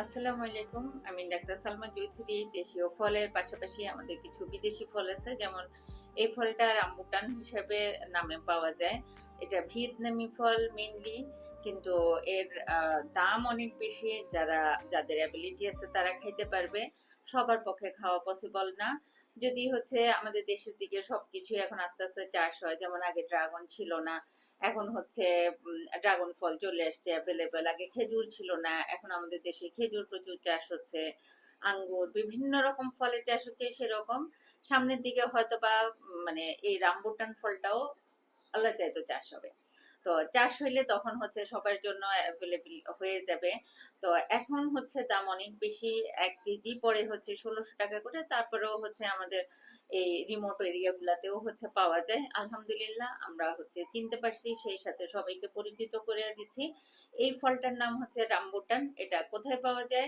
আসসালামু আলাইকুম। আমি ডাক্তার সালমা চৌধুরী। দেশীয় ফলের পাশাপাশি আমাদের কিছু বিদেশি ফল আছে, যেমন এই ফলটা রামবুটান হিসেবে নামে পাওয়া যায়। এটা ভিয়েতনামি ফল মেইনলি, কিন্তু এর দাম অনেক বেশি। যাদের অ্যাবিলিটি আছে তারা খাইতে পারবে, সবার পক্ষে খাওয়া পসিবল না। যদি হচ্ছে আমাদের দেশের দিকে সবকিছু এখন আস্তে আস্তে চাষ হয়, যেমন আগে ড্রাগন ছিল না, এখন হচ্ছে ড্রাগন ফল চলে আসছে অ্যাভেলেবেল। আগে খেজুর ছিল না, এখন আমাদের দেশে খেজুর প্রচুর চাষ হচ্ছে, আঙ্গুর, বিভিন্ন রকম ফলের চাষ হচ্ছে। সেরকম সামনের দিকে হয়তো বা মানে এই রামবুটান ফলটাও আল্লাহ চাইতো চাষ হবে। তো চাষ হইলে তখন হচ্ছে সবার জন্য অ্যাভেলেবল হয়ে যাবে। তো এখন হচ্ছে দাম অনেক বেশি। 1 কেজি পরে হচ্ছে 1600 টাকা করে। তারপরেও হচ্ছে আমাদের এই রিমোট এরিয়া গুলাতেও হচ্ছে পাওয়া যায়। আলহামদুলিল্লাহ আমরা হচ্ছে চিনতে পারছি, সেই সাথে সবাইকে পরিচিত করে দিচ্ছি। এই ফলটার নাম হচ্ছে রামবুটান। এটা কোথায় পাওয়া যায়?